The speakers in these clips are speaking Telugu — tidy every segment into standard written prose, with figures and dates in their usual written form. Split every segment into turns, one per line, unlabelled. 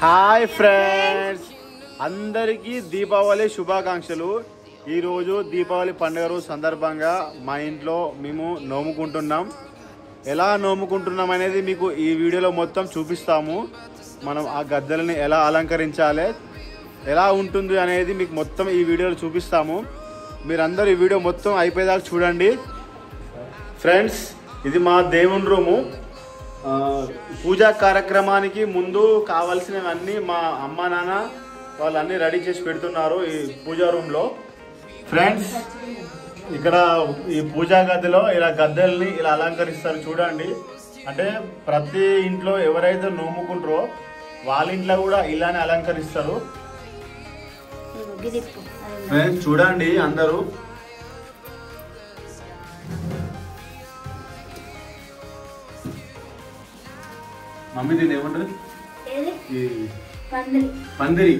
హాయ్ ఫ్రెండ్స్, అందరికీ దీపావళి శుభాకాంక్షలు. ఈరోజు దీపావళి పండుగ రోజు సందర్భంగా మా ఇంట్లో మేము నోముకుంటున్నాం. ఎలా నోముకుంటున్నాం అనేది మీకు ఈ వీడియోలో మొత్తం చూపిస్తాము. మనం ఆ గద్దెలని ఎలా అలంకరించాలి, ఎలా ఉంటుంది అనేది మీకు మొత్తం ఈ వీడియోలో చూపిస్తాము. మీరందరూ ఈ వీడియో మొత్తం అయిపోయేదాకా చూడండి. ఫ్రెండ్స్, ఇది మా దేవుని రూము. పూజా కార్యక్రమానికి ముందు కావాల్సినవన్నీ మా అమ్మ నాన్న వాళ్ళన్నీ రెడీ చేసి పెడుతున్నారు ఈ పూజా రూమ్లో. ఫ్రెండ్స్, ఇక్కడ ఈ పూజా గదిలో ఇలా గద్దెల్ని ఇలా అలంకరిస్తారు చూడండి. అంటే ప్రతి ఇంట్లో ఎవరైతే నోముకుంటారో వాళ్ళ ఇంట్లో కూడా ఇలానే అలంకరిస్తారు. ఫ్రెండ్స్ చూడండి అందరూ. మమ్మీ దీన్ని ఏమంటారు? పందిరి.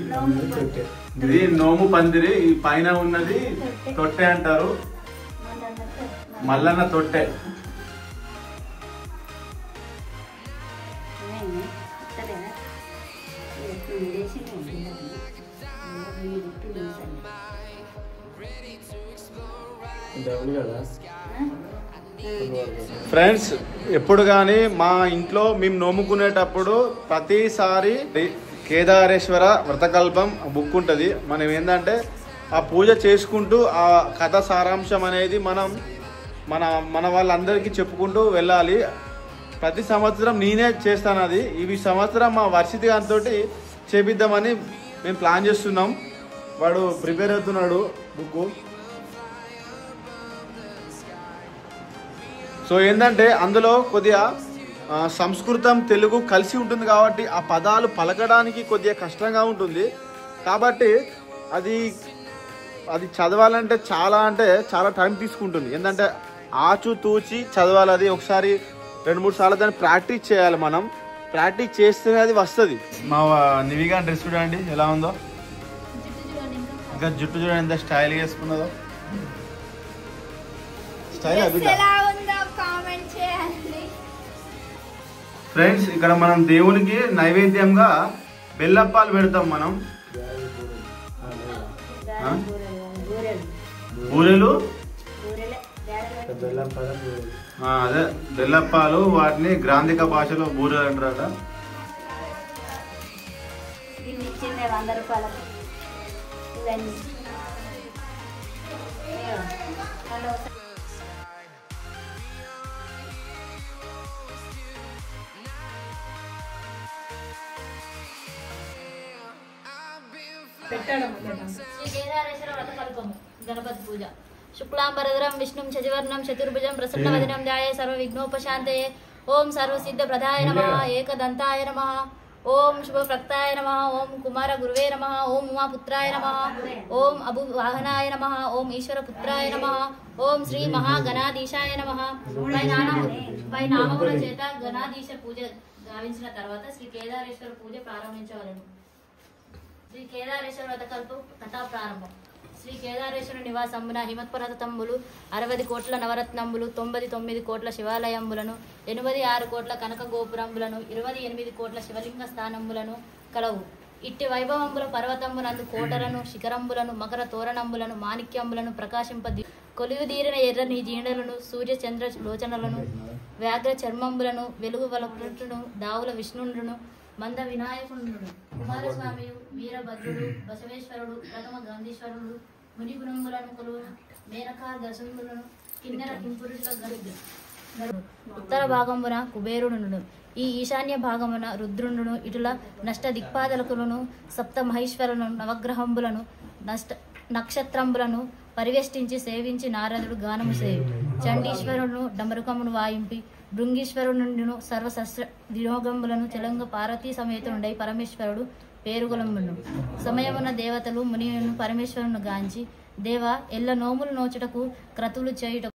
ఇది నోము పందిరి. ఈ పైన ఉన్నది తొట్టె అంటారు, మల్లన్న తొట్టె. ఫ్రెండ్స్, ఎప్పుడు కానీ మా ఇంట్లో మేము నోముకునేటప్పుడు ప్రతిసారి కేదారేశ్వర వ్రతకల్పం బుక్ ఉంటుంది. మనం ఏంటంటే ఆ పూజ చేసుకుంటూ ఆ కథ సారాంశం అనేది మన వాళ్ళందరికీ చెప్పుకుంటూ వెళ్ళాలి. ప్రతి సంవత్సరం నేనే చేస్తాను అది. ఈ సంవత్సరం మా వర్షిత్ గారితో చేపిద్దామని మేము ప్లాన్ చేస్తున్నాం. వాడు ప్రిపేర్ అవుతున్నాడు బుక్. సో ఏంటంటే అందులో కొద్దిగా సంస్కృతం తెలుగు కలిసి ఉంటుంది కాబట్టి ఆ పదాలు పలకడానికి కొద్దిగా కష్టంగా ఉంటుంది. కాబట్టి అది చదవాలంటే చాలా టైం తీసుకుంటుంది. ఏంటంటే ఆచితూచి చదవాలి. అది ఒకసారి 2-3 సార్లు దాన్ని ప్రాక్టీస్ చేయాలి. మనం ప్రాక్టీస్ చేస్తేనే అది వస్తుంది. మా నివిగా డ్రెస్ చూడండి ఎలా ఉందో. ఇంకా జుట్టు చూడండి ఎంత స్టైల్గా వేసుకున్నదో. ఫ్రెండ్స్, ఇక్కడ మనం దేవునికి నైవేద్యంగా బెల్లప్పాలు పెడతాం. మనం బూరెలు, అదే బెల్లప్పాలు, వాటిని గ్రాంధిక భాషలో బూరెలు అంటారట.
శ్రీ కేదారేశ్వర వ్రతకల్పము గణపతి పూజ. శుక్లాంబరధరం విష్ణుం శశివర్ణం చతుర్భుజం ప్రసన్నవదనం ధ్యాయే సర్వ విఘ్నోపశాంతయే. ఓం సర్వసిద్ధ ప్రదాయ నమః, ఏకదంతాయ నమః, ఓం శుభప్రక్తాయ నమః, ఓం కుమార గురువే నమః, ఓం ఉమాపుత్రాయ నమః, ఓం అభువాహనాయ నమః, ఓం ఈశ్వరపుత్రాయ నమః, ఓం శ్రీ మహాగణాధీశాయ నమః. పై నామముల చేత గణాధీశ పూజ గావించిన తర్వాత శ్రీ కేదారేశ్వర పూజ ప్రారంభించవలను. శ్రీ కేదారేశ్వర వ్రతకల్పం కథా ప్రారంభం. శ్రీ కేదారేశ్వర నివాసంబున హిమత్పర్వత తంబులు 60 కోట్ల నవరత్నంబులు, 99 కోట్ల శివాలయంబులను, 86 కోట్ల కనక గోపురంబులను, 28 కోట్ల శివలింగ స్థానంబులను కలవు. ఇట్టి వైభవంబుల పర్వతంబునందు కోటలను, శిఖరంబులను, మకర తోరణంబులను, మాణిక్యంబులను ప్రకాశింపది కొలువుదీరిన ఎర్రని జీండలను, సూర్య చంద్ర లోచనలను, వ్యాఘ్ర చర్మంబులను, వెలుగు వలపును, దావుల విష్ణుండును, మంద వినాయకుడు, కుమారస్వామియు, వీరభద్రుడు, బసవేశ్వరుడు, ప్రథమ గాంధీశ్వరుడు, మునిగుణములను కొలువు మేనకా దశములను, కిన్నెర కింపురుషుల గరుడు. ఉత్తర భాగమున కుబేరుడును, ఈ ఈశాన్య భాగమున రుద్రుండును, ఇటుల నష్ట దిక్పాదలకులను, సప్త మహేశ్వరులను, నవగ్రహంబులను, నక్షత్రంబులను పరివేష్టించి సేవించి నారదుడు గానము సేవి. చండీశ్వరుడును డమరుకమును వాయింపి భృంగీశ్వరుడును సర్వశస్త్ర వినియోగములను తెలంగ పార్వతీ సమేతుడై పరమేశ్వరుడు పేరుగొలమును. సమయమున దేవతలు మునియును పరమేశ్వరును గాంచి, దేవ ఎల్ల నోములు నోచుటకు క్రతువులు చేయుటకు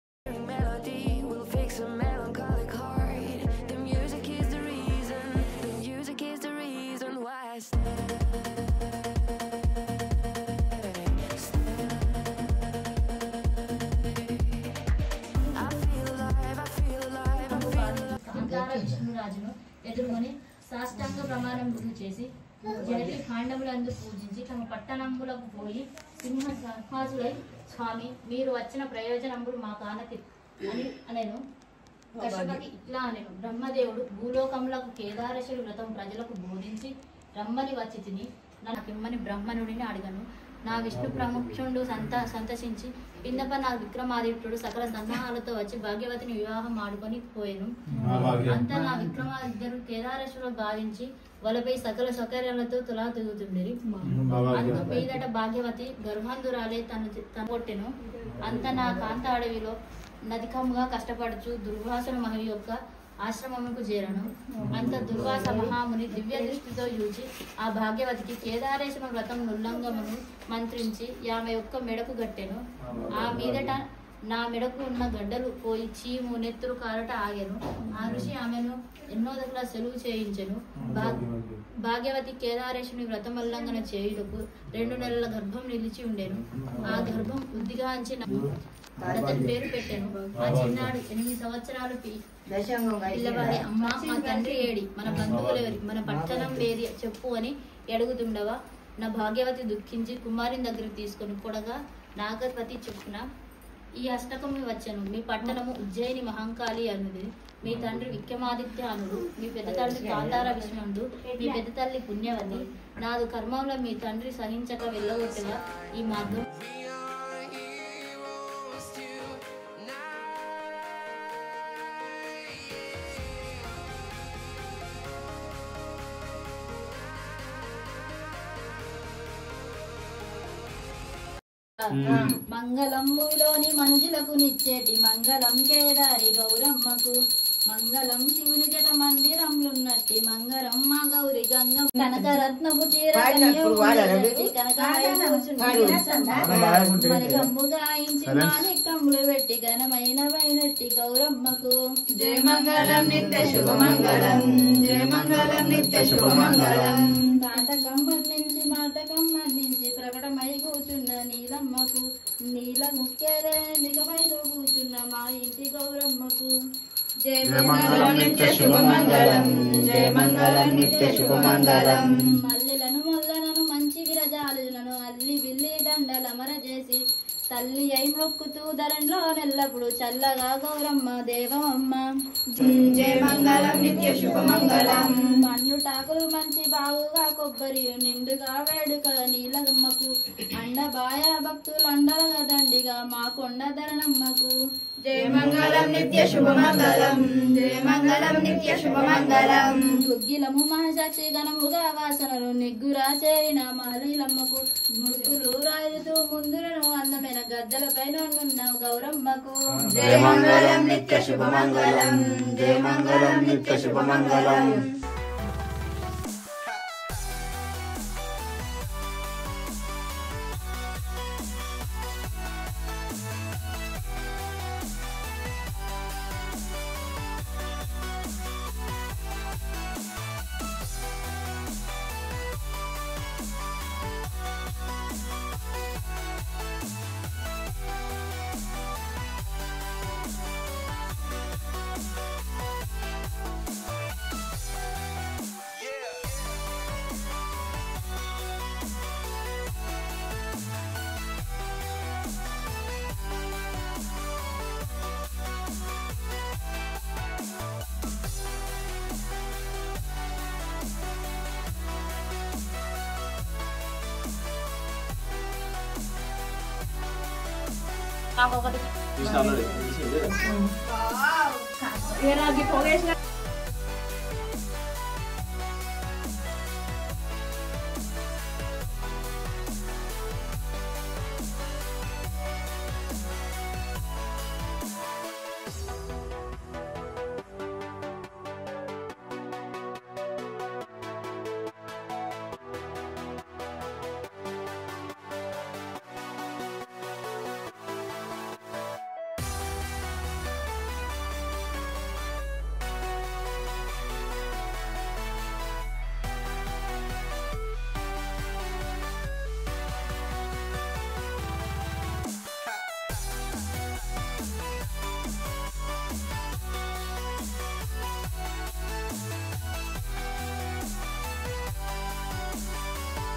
విష్ణురాజును ఎదుర్కొని సాష్టాంగ ప్రమాణం చేసి జగతి ఖాండములందు పూజించి తమ పట్టణములకు పోయి సింహాసులై స్వామి మీరు వచ్చిన ప్రయోజనములు మా కానతి అని అనేను. కశ్యపకి ఇట్లా అనేను, బ్రహ్మదేవుడు భూలోకములకు కేదారేశ్వరి వ్రతం ప్రజలకు బోధించి రమ్మని వచ్చి తిని నాకిమ్మని బ్రహ్మనుడిని అడిగను. నా విష్ణు ప్రముఖుడు సంతసించి పిందప నా విక్రమాదిత్యుడు సకల సన్నాహాలతో వచ్చి భాగ్యవతిని వివాహం ఆడుకొని పోయాను. అంతా నా విక్రమాదిత్యుడు కేదారేశ్వరుడు భావించి వలపై సకల సౌకర్యాలతో తులా తిరుగుతుండేది. అంత మీదట భాగ్యవతి గర్భాంధురాలే తన కొట్టెను. అంత నా కాంత అడవిలో నదికముగా కష్టపడుచు దుర్వాసుల మహవి యొక్క ఆశ్రమముకు చేరను. అంత దుర్వాస మహాముని దివ్య దృష్టితో చూచి ఆ భాగ్యవతికి కేదారేశ్వర వ్రతం ఉల్లంఘమును మంత్రించి ఆమె యొక్క మెడకు గట్టెను. ఆ మీదట నా మెడకు ఉన్న గడ్డలు పోయి చీము నెత్తురు కారట ఆగెను. ఆ ఋషి ఆమెను ఎన్నో దగ్గర సెలువు చేయించెను. భాగ్యవతి కేదారేశ్వరుని వ్రతం ఉల్లంఘన చేయుటకు 2 నెలల గర్భం నిలిచి ఉండెను. ఆ గర్భం బుద్ధిగా అంచి అతని పేరు పెట్టాను. ఆ చిన్నాడు 8 సంవత్సరాలు పిల్లవాడి అమ్మ మా తండ్రి ఏడి, మన బంధువులెవరి, మన పట్టణం వేది చెప్పు అని అడుగుతుండవా. నా భాగ్యవతి దుఃఖించి కుమారుని దగ్గరికి తీసుకొని కొడగా నాగపతి చెప్పున ఈ అష్టకము వచ్చాను. మీ పట్టణము ఉజ్జయిని మహంకాళి అనుది. మీ తండ్రి విక్రమాదిత్య అనుడు. మీ పెద్ద తండ్రి కాంతార విష్ణుడు. మీ పెద్ద తల్లి పుణ్యవతి. నాదు కర్మంలో మీ తండ్రి సహించక వెళ్ళగొట్టగా ఈ మార్గం మంగళంలోని మంజులకు నిచ్చేటి మంగళం కేదారి గౌరమ్మకు. మంగళం శివుని జట మందిరంలున్నట్టి మంగళం మా గౌరి గంగం. కనకరత్నపు చీర కనకమ్ము గాయించి మాణిక్యములు పెట్టి ఘనమైన వైనట్టి గౌరమ్మకు.
జయ మంగళం నిత్య శుభమంగళం, జయ మంగళం నిత్య శుభమంగళం.
నాటకం మన్నించి మాటకం మన్నించి ప్రకటమై కూర్చున్న నీలమ్మకు. నీల ముఖ్యరే నిగమైలో కూర్చున్న మా ఇంటి గౌరమ్మకు.
జయ మంగళం నిత్య శుభమంగళం, జయ మంగళం నిత్య శుభమంగళం.
మల్లెలను మొల్లలను మంచి విరజాలులను అల్లి బిల్లి దండలమర చేసి తల్లి అయి మొక్కుతూ ధరంలో నెల్లప్పుడు చల్లగా గౌరమ్మ దేవమ్మ.
జయ మంగళం నిత్య శుభమంగళం.
పండు టాకులు మంచి బాగుగా కొబ్బరి నిండుగా వేడుక నీలమ్మకు. అండబాయ భక్తులు అండలుగా దండిగా మా కొండ ధరణమ్మకు.
జయ మంగళం నిత్య శుభమంగళం, జయ మంగళం నిత్య శుభమంగళం.
గుగ్గిలము మహసాక్షి గణముగా వాసనలు నిగ్గురా చేరిన మహలీలమ్మకు. ముగ్గులు రాయుతూ ముందులను అందమైన గద్దల పైన ఉన్న గౌరమ్మకు.
జయ మంగళం నిత్య శుభమంగళం, జయ మంగళం నిత్య శుభమంగళం.
నాకొకటి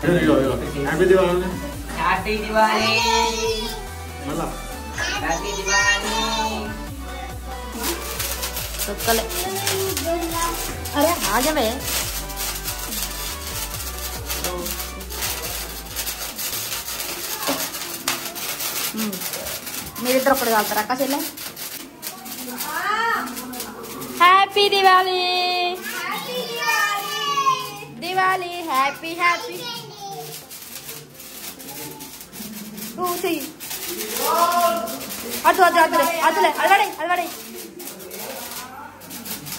హ్యాపీ దివాళీ.
హ్యాపీ దివాళీ.
మళ్ళా
హ్యాపీ దివాళీ.
తొక్కలే అరే ఆగవే. మీరిద్దరు ఒకటి కాలుతారు అక్క చెల్లె. Happy Diwali. Diwali happy happy. అటు అటు అటులే అటులే అలవాడే అలవాడే.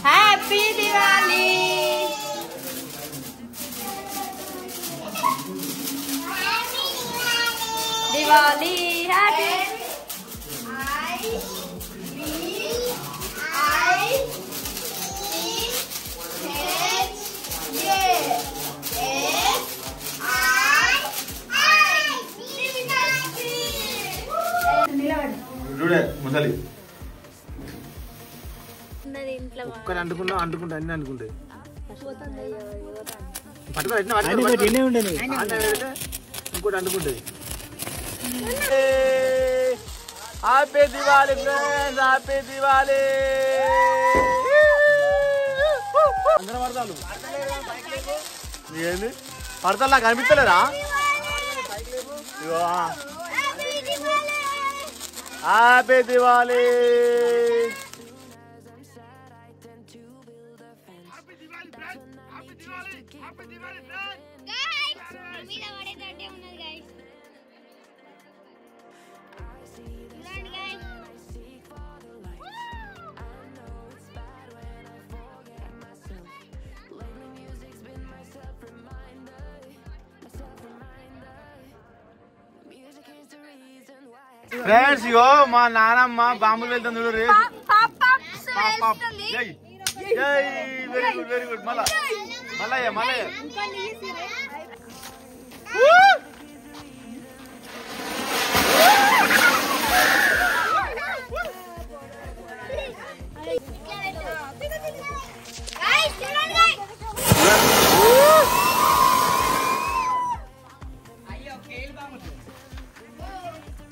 హ్యాపీ దివాళీ. దివాళీ హ్యాపీ.
చూడే ముసలి
ఒక్కటి అంటుకుంటా అన్ని అనుకుంటాయి. ఇంకోటి అంటుకుంటుంది. Happy Diwali friends. Happy Diwali. అందరం పడతాను. ఏంది పడతా నాకు అనిపిస్తలేరా? హ్యాపీ దివాళీ. ఫ్రెండ్స్ ఇగో మా నానమ్మ బాంబులు వెళ్తాం చూడు. రేపు వెరీ గుడ్ వెరీ గుడ్. మళ్ళా మళ్ళా మళ్ళా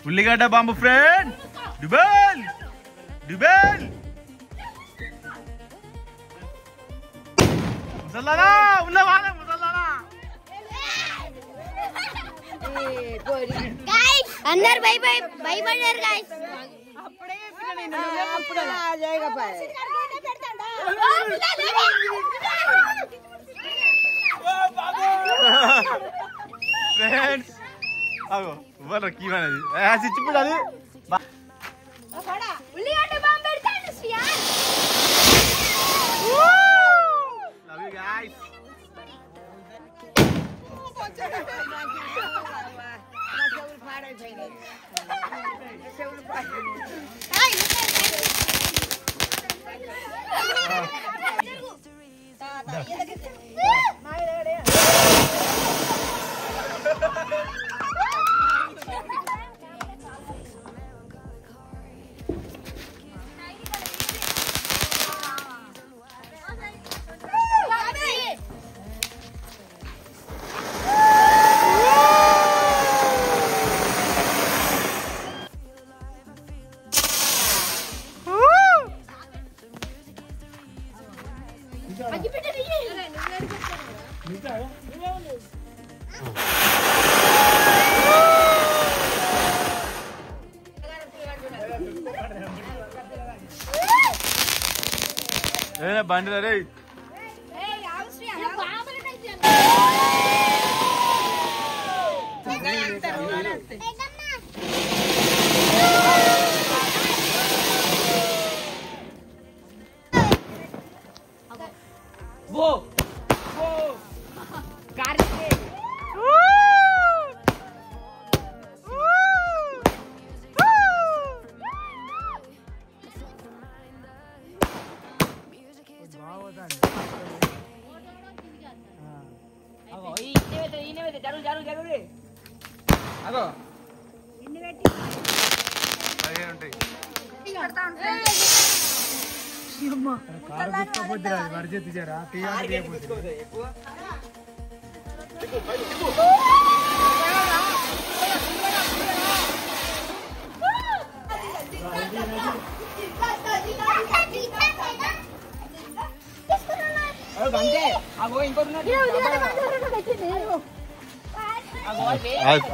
ఉల్లిగడ్డ బాంబు ఫ్రెండ్. డుబెల్ డుబెల్ ముసల్లారా ఉన్నవాళ్ళ ముసల్లారా.
అందరు భయపడ్డారు గాయ్స్.
ఫ్రెండ్స్ అగో ఇవ్వరా కీ అనేది చిచ్చిపోయి అది. Love you guys. బండి రే.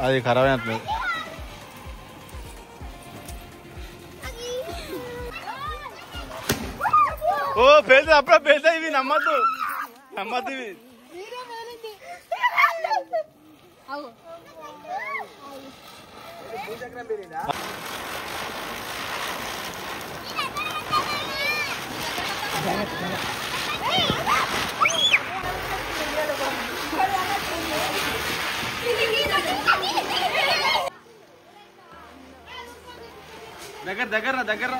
అది ఖరాబ్ అయినట్లేదు. ఓ పేద అప్పుడే పేద ఇవి నమ్మద్దు ఇవి. దగ్గర